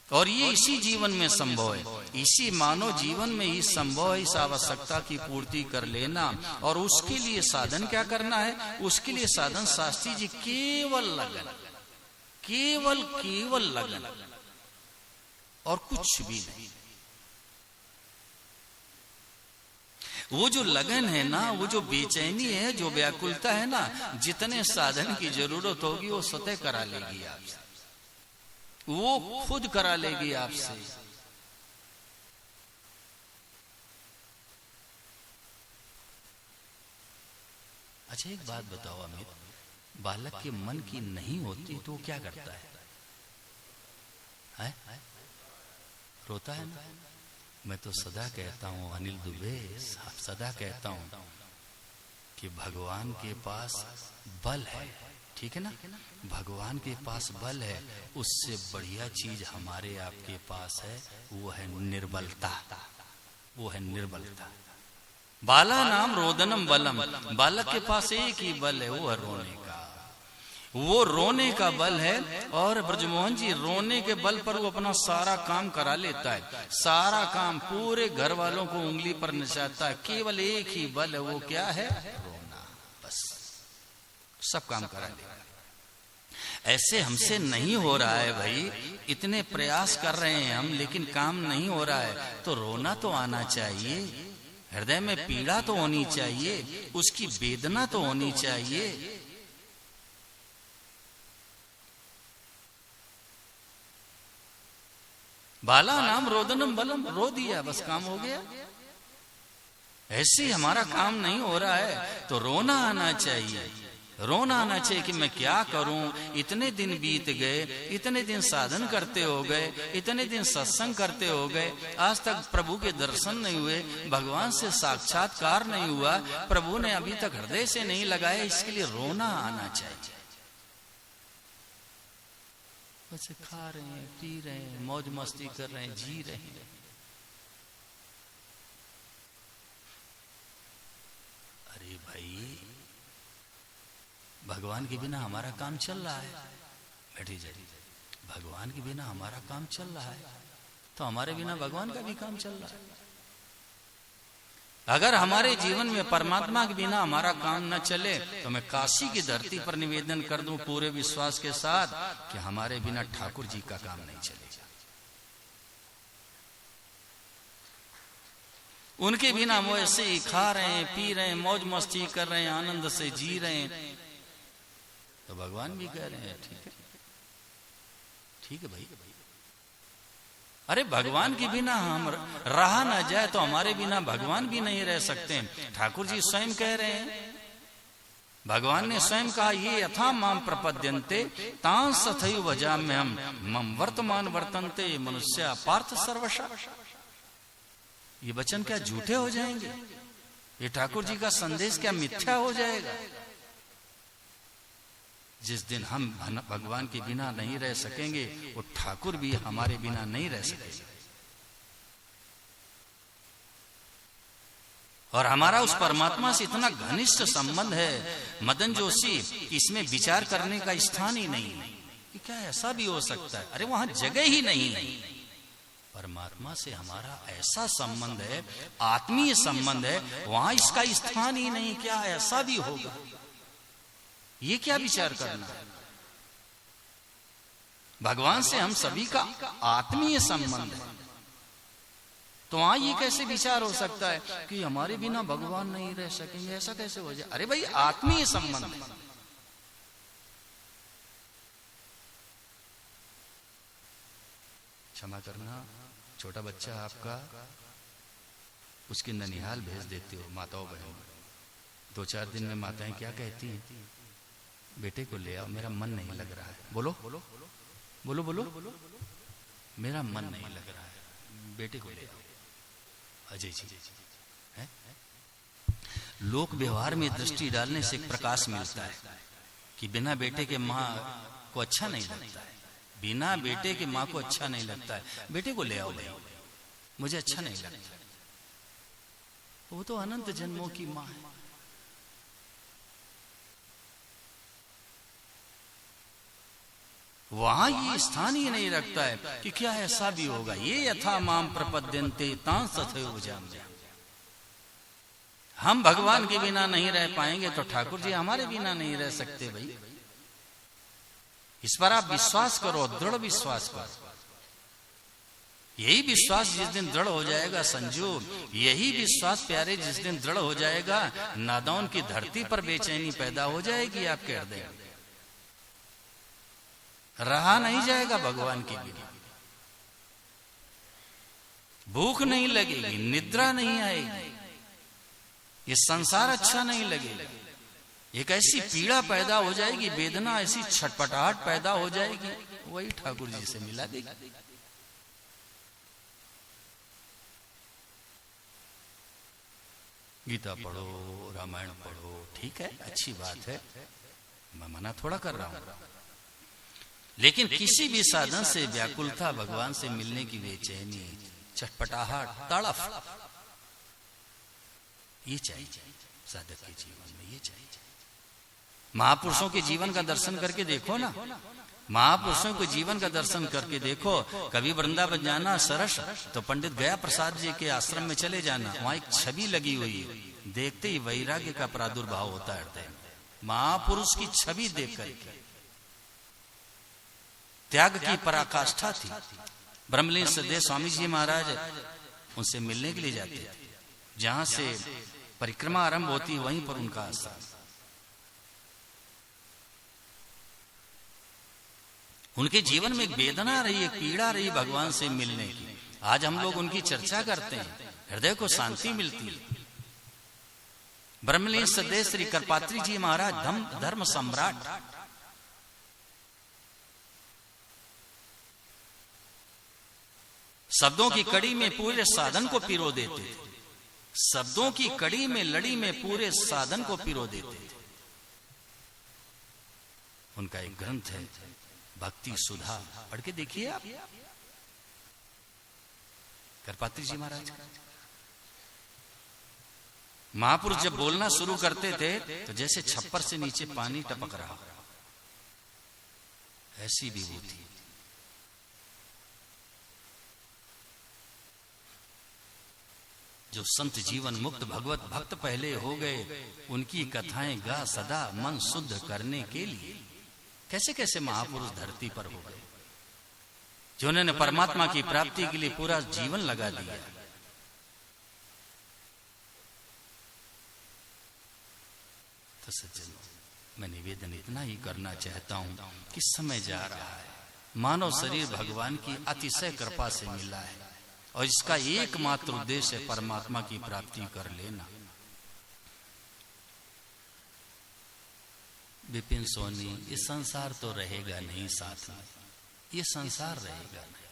Speaker 1: और ये इसी जीवन में संभव है, इसी मानव जीवन में ही संभव है इस आवश्यकता की पूर्ति कर लेना। और उसके लिए साधन क्या करना है? उसके लिए साधन शास्त्री जी केवल लगन, केवल लगन, और कुछ भी नहीं। वो जो लगन है ना, वो जो बेचैनी है, जो व्याकुलता है ना, जितने साधन की जरूरत होगी वो स्वतः करा लेगी आपसे, वो खुद करा लेगी आपसे। अच्छा एक बात बताओ अमित, बालक के मन की नहीं होती तो क्या करता है? रोता है ना। मैं तो सदा कहता हूँ अनिल दुबे, सदा कहता हूँ कि भगवान के पास बल है, ठीक है ना, भगवान के पास बल है, उससे बढ़िया चीज हमारे आपके पास है, वो है निर्बलता, वो है निर्बलता। बाला नाम रोदनम बलम, बालक के पास एक ही बल है, वो है रोने का, वो रोने का बल है। और ब्रजमोहन जी रोने के बल पर वो अपना सारा काम करा लेता है, सारा काम, पूरे घर वालों को उंगली पर नचाता है। केवल एक ही बल है, वो क्या है? रोना, बस सब काम करा लेगा। ऐसे हमसे नहीं हो रहा है भाई, इतने प्रयास कर रहे हैं हम, लेकिन काम नहीं हो रहा है, तो रोना तो आना चाहिए, हृदय में पीड़ा तो होनी चाहिए, उसकी वेदना तो होनी चाहिए। बाला नाम रोदनम बलम, रो दिया, बस काम हो गया। ऐसे ही हमारा काम नहीं हो रहा है तो रोना आना चाहिए, रोना आना चाहिए कि मैं क्या करूं, इतने दिन बीत गए, इतने दिन साधन करते हो गए, इतने दिन सत्संग करते हो गए, आज तक प्रभु के दर्शन नहीं हुए, भगवान से साक्षात्कार नहीं हुआ, प्रभु ने अभी तक हृदय से नहीं लगाया, इसके लिए रोना आना चाहिए। बच्चे खा रहे हैं, पी रहे हैं, मौज मस्ती कर रहे हैं, जी रहे हैं। अरे भाई, भगवान के बिना हमारा काम चल रहा है, बैठी जाइए, भगवान के बिना हमारा काम चल रहा है, तो हमारे बिना भगवान का भी काम चल रहा है। अगर हमारे जीवन में परमात्मा के बिना हमारा काम न चले तो मैं काशी की धरती पर निवेदन कर दूं पूरे विश्वास के साथ कि हमारे बिना ठाकुर जी का काम नहीं चलेगा। उनके बिना वो ऐसे ही खा रहे हैं, पी रहे हैं, मौज मस्ती कर रहे हैं, आनंद से जी रहे हैं, तो भगवान भी कह रहे हैं ठीक है, ठीक है भाई। अरे भगवान के बिना हम रहा ना जाए तो हमारे बिना भगवान भी नहीं रह सकते। ठाकुर जी स्वयं कह रहे हैं, भगवान ने स्वयं कहा, ये यथा माम प्रपद्यन्ते तां तथैव भजाम्यहम् मम वर्तमान वर्तन्ते मनुष्या पार्थ सर्वशः। ये वचन क्या झूठे हो जाएंगे? ये ठाकुर जी का संदेश क्या मिथ्या हो जाएगा? जिस दिन हम भगवान के बिना नहीं रह सकेंगे, वो ठाकुर भी हमारे बिना नहीं रह सकेंगे। और हमारा उस परमात्मा से इतना घनिष्ठ संबंध है मदन जोशी, इसमें विचार करने का स्थान ही नहीं है कि क्या ऐसा भी हो सकता है। अरे वहां जगह ही नहीं है। परमात्मा से हमारा ऐसा संबंध है, आत्मीय संबंध है, वहां इसका स्थान ही नहीं। क्या ऐसा भी होगा? ये क्या विचार करना है? भगवान से हम सभी का आत्मीय संबंध है, तो वहां ये कैसे विचार हो सकता है कि हमारे बिना भगवान नहीं रह सकेंगे? ऐसा कैसे हो जाए? अरे भाई, आत्मीय संबंध है। क्षमा करना, छोटा बच्चा आपका, उसके ननिहाल भेज देते हो माताओं बहनों। 2-4 दिन में माताएं क्या कहती हैं? बेटे को ले आओ, मेरा मन नहीं लग रहा है। बोलो बोलो बोलो बोलो, मेरा मन नहीं लग रहा है, बेटे को ले आओ। अजय जी है? लोक व्यवहार में दृष्टि डालने से एक प्रकाश मिलता है कि बिना बेटे के माँ को अच्छा नहीं लगता है। बिना बेटे के माँ को अच्छा नहीं लगता है। बेटे को ले आओ भाई, मुझे अच्छा नहीं लगता। वो तो अनंत जन्मों की माँ है। वहां ये स्थान ही नहीं रखता है कि क्या ऐसा भी होगा। ये यथा माम प्रपद्यन्ते तां तथैव भजाम्यहम्। हम भगवान के बिना नहीं रह पाएंगे तो ठाकुर जी हमारे बिना नहीं रह सकते भाई। इस पर आप विश्वास करो, दृढ़ विश्वास करो। यही विश्वास जिस दिन दृढ़ हो जाएगा संजू, यही विश्वास प्यारे जिस दिन दृढ़ हो जाएगा, नादौन की धरती पर बेचैनी पैदा हो जाएगी आपके हृदय में। रहा नहीं जाएगा भगवान के बिना। भूख नहीं लगेगी, निद्रा नहीं आएगी, ये संसार अच्छा नहीं लगेगा। एक ऐसी पीड़ा पैदा हो जाएगी, वेदना, ऐसी छटपटाहट पैदा हो जाएगी, वही ठाकुर जी से मिला देगी। गीता पढ़ो, रामायण पढ़ो, ठीक है, अच्छी बात है, मैं मना थोड़ा कर रहा हूं। लेकिन किसी भी साधन से व्याकुलता, भगवान से मिलने की बेचैनी, छटपटाहट, तड़फ, ये चाहिए साधक के जीवन में, ये चाहिए। महापुरुषों के जीवन का दर्शन करके देखो ना, महापुरुषों के जीवन का दर्शन करके देखो। कभी वृंदावन जाना सरस, तो पंडित गया प्रसाद जी के आश्रम में चले जाना, वहां एक छवि लगी हुई है, देखते ही वैराग्य का प्रादुर्भाव होता है हृदय में। महापुरुष की छवि देख करके त्याग की पराकाष्ठा थी। ब्रह्मलीन सदेव स्वामी जी महाराज उनसे मिलने के लिए जाते थे। जहां से परिक्रमा आरंभ होती वहीं पर उनका आश्रम। उनके जीवन में एक वेदना रही, एक पीड़ा रही भगवान से मिलने की। आज हम लोग उनकी चर्चा करते हैं, हृदय को शांति मिलती है। ब्रह्मलीन सदेव श्री करपात्री जी महाराज धर्म सम्राट, शब्दों की कड़ी में पूरे साधन को पिरो देते थे। शब्दों की कड़ी में, लड़ी में पूरे साधन को पिरो देते थे। उनका एक ग्रंथ है भक्ति सुधा, पढ़ के देखिए आप, करपात्री जी महाराज। महापुरुष जब बोलना शुरू करते थे तो जैसे छप्पर से नीचे पानी टपक रहा, ऐसी विभूति। जो संत जीवन मुक्त भगवत भक्त पहले हो गए, उनकी कथाएं गा सदा मन शुद्ध करने के लिए। कैसे कैसे महापुरुष धरती पर हो गए, जिन्होंने परमात्मा की प्राप्ति के लिए पूरा जीवन लगा दिया। तो सज्जनों, मैं निवेदन इतना ही करना चाहता हूं कि समय जा रहा है, मानव शरीर भगवान की अतिशय कृपा से मिला है, और इसका एकमात्र उद्देश्य है परमात्मा की प्राप्ति कर लेना। विपिन सोनी, ये संसार तो रहेगा नहीं साथ में, ये संसार रहेगा नहीं।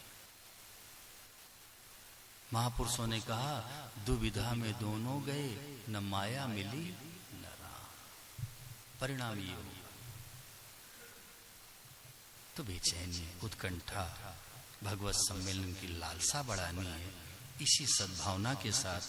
Speaker 1: महापुरुषों ने कहा दुविधा में दोनों गए, न माया मिली न राम। परिणाम ये हुआ। तो बेचैनी, उत्कंठा, भगवत सम्मेलन की लालसा बढ़ानी है। इसी सद्भावना के साथ